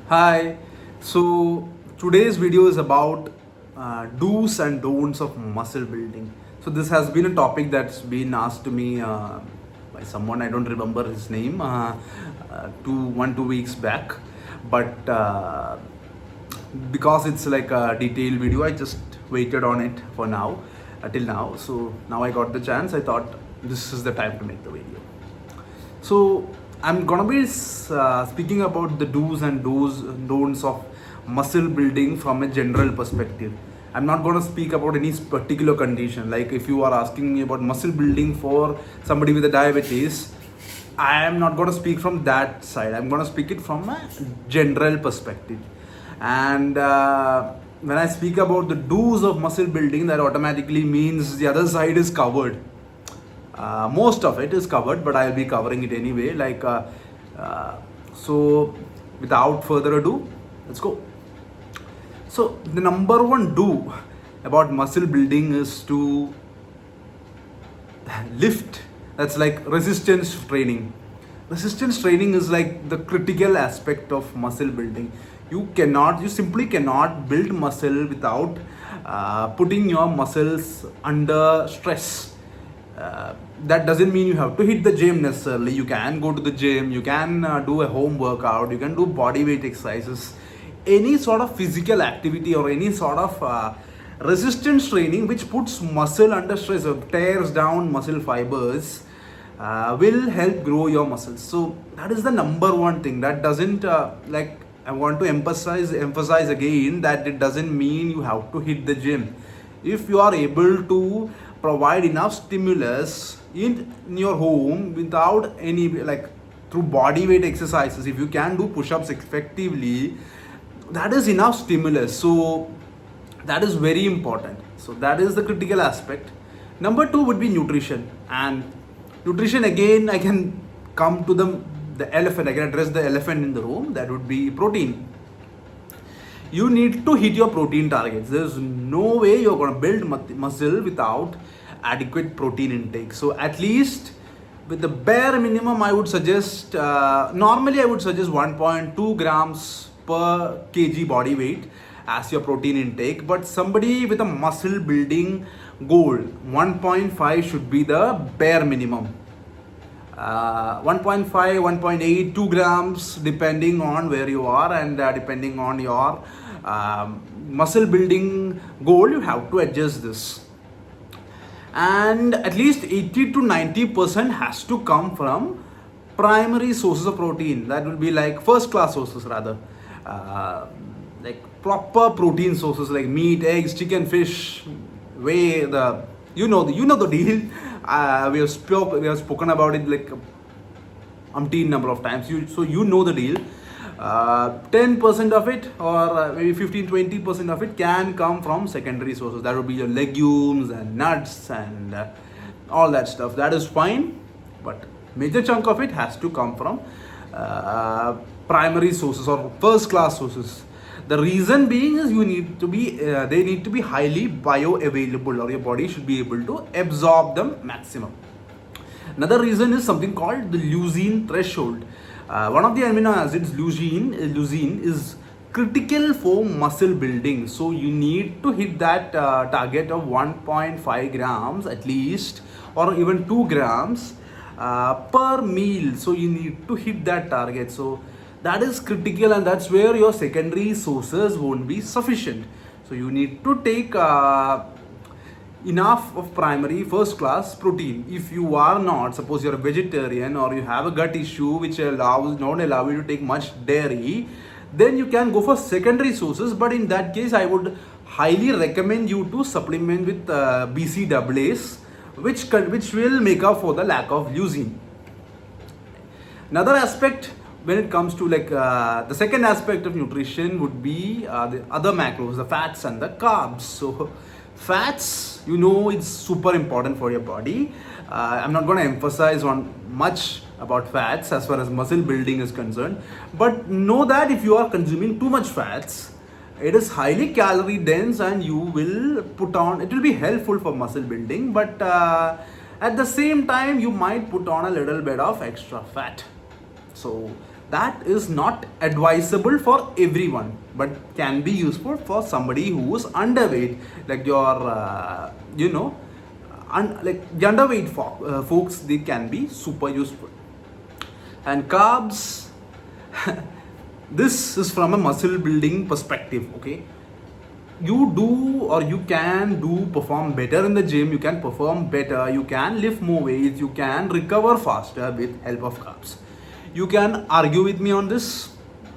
Hi. So today's video is about do's and don'ts of muscle building. So this has been a topic that's been asked to me by someone. I don't remember his name. 2 weeks back, but because it's like a detailed video, I just waited on it for now, till now. So now I got the chance. I thought this is the time to make the video. So I'm gonna be speaking about the do's and don'ts of muscle building from a general perspective. I'm not gonna speak about any particular condition. Like if you are asking me about muscle building for somebody with a diabetes, I am not gonna speak from that side. I'm gonna speak it from a general perspective. And when I speak about the do's of muscle building, that automatically means the other side is covered. Most of it is covered, but I'll be covering it anyway. So without further ado, let's go. So the number one do about muscle building is to lift. That's like resistance training. Resistance training is like the critical aspect of muscle building. You simply cannot build muscle without putting your muscles under stress. That doesn't mean you have to hit the gym necessarily. You can go to the gym, you can do a home workout, you can do body weight exercises, any sort of physical activity or any sort of resistance training which puts muscle under stress or tears down muscle fibers will help grow your muscles. So that is the number one thing. That doesn't like I want to emphasize again that it doesn't mean you have to hit the gym. If you are able to provide enough stimulus in your home without any, like, through body weight exercises, if you can do push-ups effectively, that is enough stimulus. So that is very important. So that is the critical aspect. Number two would be nutrition. And nutrition, again, I can come to the elephant. I can address the elephant in the room. That would be protein. You need to hit your protein targets. There's no way you're going to build muscle without adequate protein intake. So at least with the bare minimum, I would suggest, normally I would suggest 1.2 grams per kg body weight as your protein intake. But somebody with a muscle building goal, 1.5 should be the bare minimum. 1.5, 1.8, 2 grams depending on where you are and depending on your muscle building goal, you have to adjust this. And at least 80 to 90% has to come from primary sources of protein. That will be like first class sources rather, like proper protein sources like meat, eggs, chicken, fish, whey. You know the deal. We have spoken about it like umpteen number of times. So you know the deal. 10% of it or maybe 15-20% of it can come from secondary sources. That would be your legumes and nuts and all that stuff. That is fine, but major chunk of it has to come from primary sources or first class sources. The reason being is they need to be highly bioavailable, or your body should be able to absorb them maximum. Another reason is something called the leucine threshold. One of the amino acids, leucine, is critical for muscle building. So you need to hit that target of 1.5 grams at least, or even 2 grams per meal. So you need to hit that target. So that is critical, and that's where your secondary sources won't be sufficient. So you need to take enough of primary first class protein. If you are not, suppose you're a vegetarian or you have a gut issue which don't allow you to take much dairy, then you can go for secondary sources. But in that case, I would highly recommend you to supplement with BCAAs, which will make up for the lack of leucine. Another aspect when it comes to the second aspect of nutrition would be the other macros, the fats and the carbs. So fats, it's super important for your body. I'm not going to emphasize on much about fats as far as muscle building is concerned, but know that if you are consuming too much fats, it is highly calorie dense and it will be helpful for muscle building, but at the same time you might put on a little bit of extra fat. So that is not advisable for everyone, but can be useful for somebody who is underweight, like your like the underweight folks, they can be super useful. And carbs, this is from a muscle building perspective, okay? You do, or you can do perform better in the gym, you can perform better, you can lift more weights, you can recover faster with help of carbs. You can argue with me on this,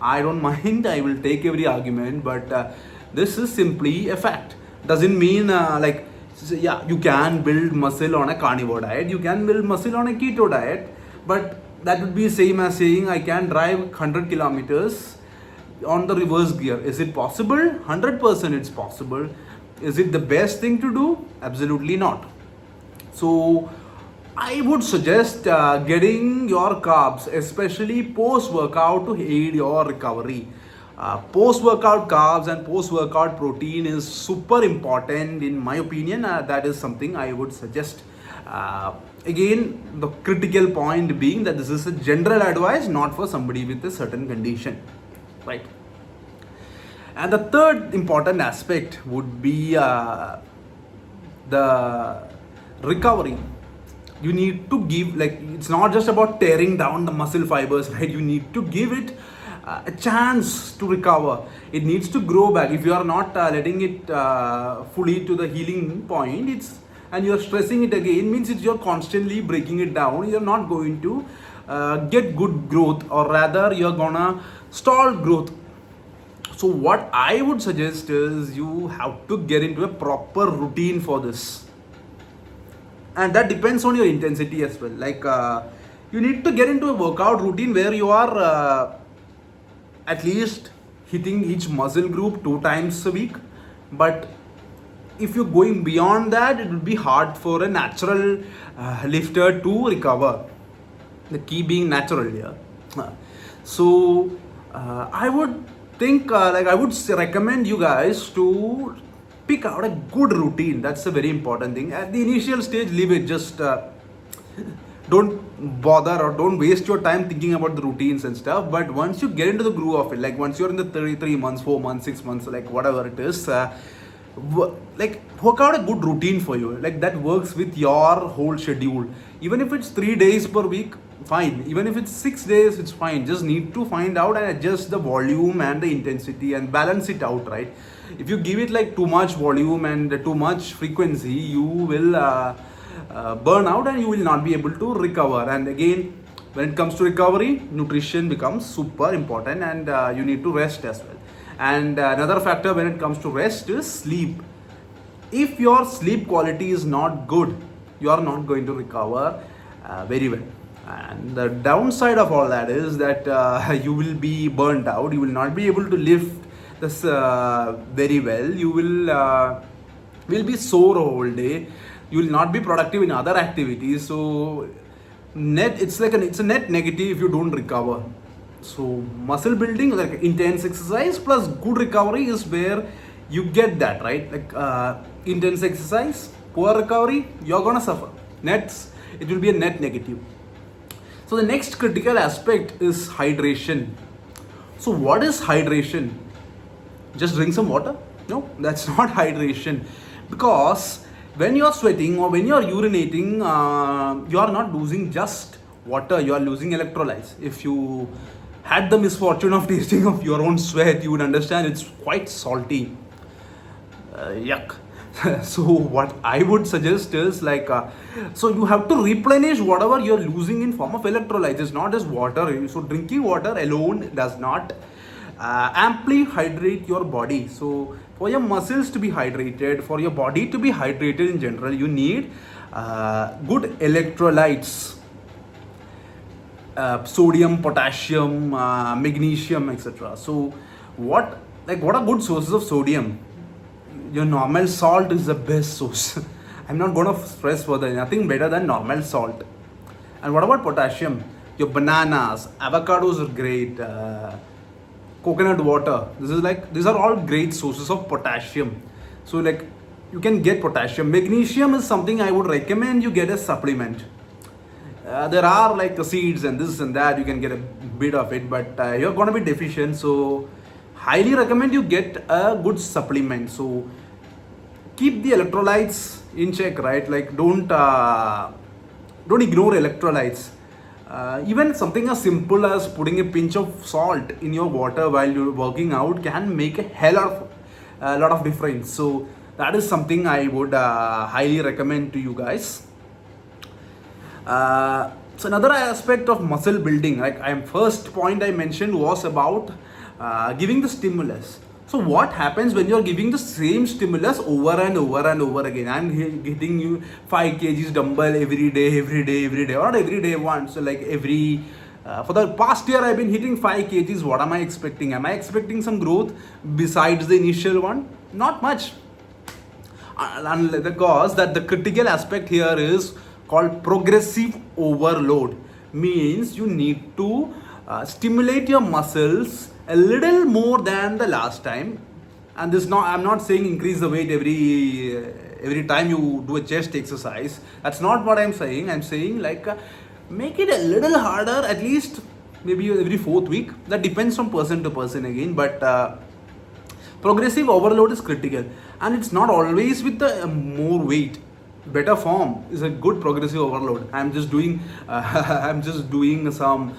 I don't mind, I will take every argument, but this is simply a fact. Doesn't mean yeah, you can build muscle on a carnivore diet, you can build muscle on a keto diet, but that would be same as saying I can drive 100 kilometers on the reverse gear. Is it possible? 100% it's possible. Is it the best thing to do? Absolutely not. So I would suggest getting your carbs, especially post-workout, to aid your recovery. Post-workout carbs and post-workout protein is super important in my opinion. That is something I would suggest. Again, the critical point being that this is a general advice, not for somebody with a certain condition, right? And the third important aspect would be the recovery. You need to give, like, it's not just about tearing down the muscle fibers, right? You need to give it a chance to recover. It needs to grow back. If you are not letting it fully to the healing point, and you're stressing it again, means you're constantly breaking it down, you're not going to get good growth, or rather you're gonna stall growth. So what I would suggest is you have to get into a proper routine for this, and that depends on your intensity as well. Like you need to get into a workout routine where you are at least hitting each muscle group 2 times a week. But if you're going beyond that, it would be hard for a natural lifter to recover. The key being natural here. So I would think I would recommend you guys to pick out a good routine. That's a very important thing. At the initial stage, leave it. Just don't bother or don't waste your time thinking about the routines and stuff. But once you get into the groove of it, like once you're in the 33 months, 4 months, 6 months, like whatever it is, work out a good routine for you, like that works with your whole schedule. Even if it's 3 days per week, fine. Even if it's 6 days, it's fine. Just need to find out and adjust the volume and the intensity and balance it out, right? If you give it like too much volume and too much frequency, you will burn out and you will not be able to recover. And again, when it comes to recovery, nutrition becomes super important, and you need to rest as well. And another factor when it comes to rest is sleep. If your sleep quality is not good, you are not going to recover very well. And the downside of all that is that you will be burnt out. You will not be able to lift this very well. You will be sore all day. You will not be productive in other activities. So it's a net negative if you don't recover. So muscle building, like intense exercise plus good recovery, is where you get that, right? Like intense exercise, poor recovery, you're gonna suffer. It will be a net negative. So the next critical aspect is hydration. So what is hydration? Just drink some water? No, that's not hydration. Because when you're sweating or when you're urinating, you are not losing just water, you are losing electrolytes. If you had the misfortune of tasting of your own sweat, you would understand it's quite salty. Yuck. So what I would suggest is so you have to replenish whatever you're losing in form of electrolytes. It's not just water. So drinking water alone does not amply hydrate your body. So for your muscles to be hydrated, for your body to be hydrated in general, you need good electrolytes. Sodium, potassium, magnesium, etc. So what are good sources of sodium? Your normal salt is the best source. I'm not going to stress further. Nothing better than normal salt. And what about potassium? Your bananas, avocados are great. Coconut water. These are all great sources of potassium. So you can get potassium. Magnesium is something I would recommend you get a supplement. There are like the seeds and this and that. You can get bit of it, but you're gonna be deficient. So highly recommend you get a good supplement. So keep the electrolytes in check, right? Like don't ignore electrolytes. Even something as simple as putting a pinch of salt in your water while you're working out can make a lot of difference. So that is something I would highly recommend to you guys. So another aspect of muscle building, like I first point I mentioned was about giving the stimulus. So what happens when you're giving the same stimulus over and over and over again? I'm hitting you 5 kgs dumbbell every day, or not every day once. So like every for the past year I've been hitting 5 kgs. What am I expecting? Am I expecting some growth besides the initial one? Not much. Because that the critical aspect here is called progressive overload. Means you need to stimulate your muscles a little more than the last time. And this, not, I'm not saying increase the weight every time you do a chest exercise. That's not what I'm saying. I'm saying like make it a little harder, at least maybe every 4th week. That depends from person to person again, but progressive overload is critical, and it's not always with the more weight. Better form is a good progressive overload. I'm just doing some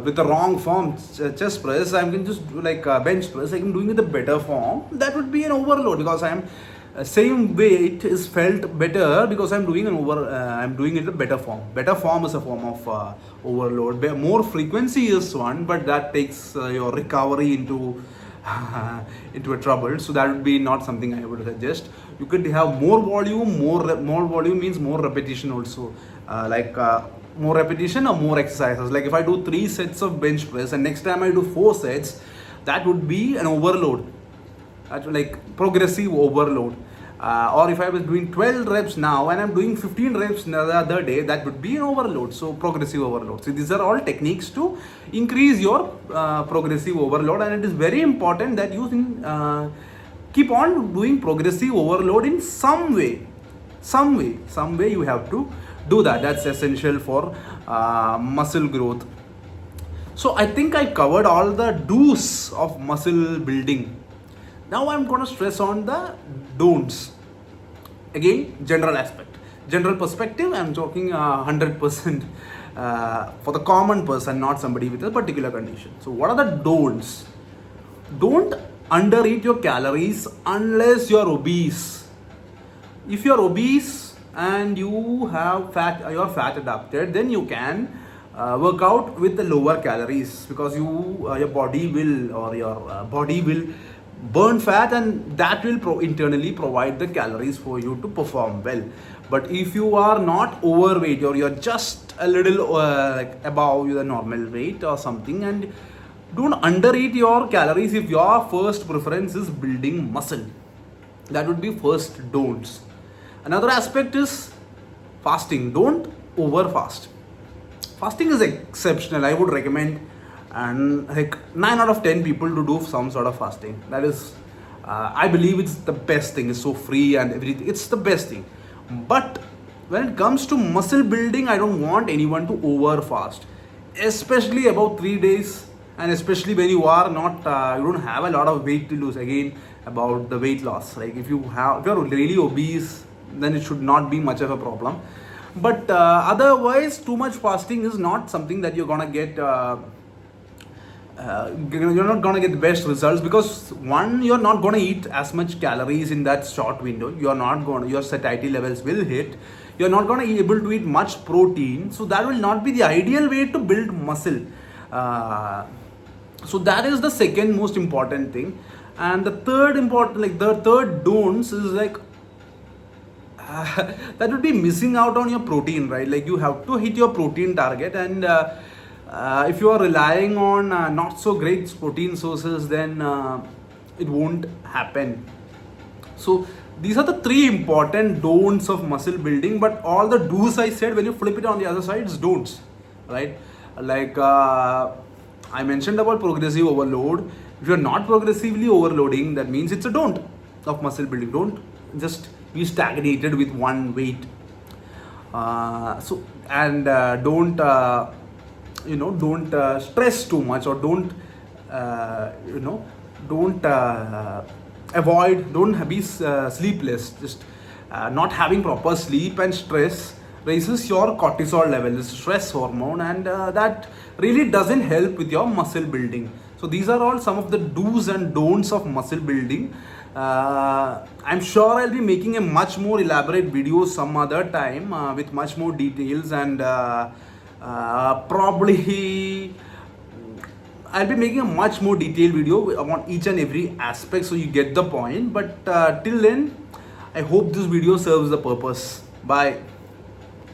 with the wrong form chest press. I can just do like bench press. I can doing with the better form. That would be an overload, because I'm same weight is felt better because I'm doing I'm doing it in a better form. Better form is a form of overload. More frequency is one, but that takes your recovery into into a trouble. So that would be not something I would suggest. You could have more volume. More volume means more repetition also. More repetition or more exercises. Like if I do 3 sets of bench press and next time I do 4 sets, that would be an overload. That's like progressive overload. Or if I was doing 12 reps now and I'm doing 15 reps the other day, that would be an overload. So progressive overload. So these are all techniques to increase your progressive overload, and it is very important that you keep on doing progressive overload in some way. Some way you have to do that. That's essential for muscle growth. So I think I covered all the do's of muscle building. Now I'm going to stress on the don'ts. Again, general aspect, general perspective. I'm talking 100% for the common person, not somebody with a particular condition. So what are the don'ts? Don't undereat your calories unless you're obese. If you're obese and you have you're fat adapted, then you can work out with the lower calories, because your body will burn fat, and that will internally provide the calories for you to perform well. But if you are not overweight, or you're just a little like above the normal weight or something, and don't undereat your calories if your first preference is building muscle. That would be first don'ts. Another aspect is fasting. Don't over fast. Fasting is exceptional. I would recommend, and like 9 out of 10 people to do some sort of fasting. That is, I believe it's the best thing. It's so free and everything. It's the best thing. But when it comes to muscle building, I don't want anyone to over fast, especially about 3 days, and especially when you are not, you don't have a lot of weight to lose. Again, about the weight loss. Like if you're really obese, then it should not be much of a problem. But otherwise, too much fasting is not something that you're gonna get. You're not gonna get the best results, because one, you're not gonna eat as much calories in that short window. Your satiety levels will hit. You're not gonna be able to eat much protein, so that will not be the ideal way to build muscle. So that is the second most important thing. And the third don'ts is like that would be missing out on your protein, right? Like you have to hit your protein target, and if you are relying on not so great protein sources, then it won't happen. So these are the 3 important don'ts of muscle building. But all the do's I said, when you flip it on the other side, it's don'ts, right? Like I mentioned about progressive overload. If you're not progressively overloading, that means it's a don't of muscle building. Don't just be stagnated with one weight. Don't don't stress too much, or don't uh, you know don't avoid, don't be sleepless. Just not having proper sleep and stress raises your cortisol level, the stress hormone, and that really doesn't help with your muscle building. So these are all some of the do's and don'ts of muscle building. I'm sure I'll be making a much more elaborate video some other time with much more details, and probably I'll be making a much more detailed video on each and every aspect, so you get the point. But till then, I hope this video serves the purpose. Bye.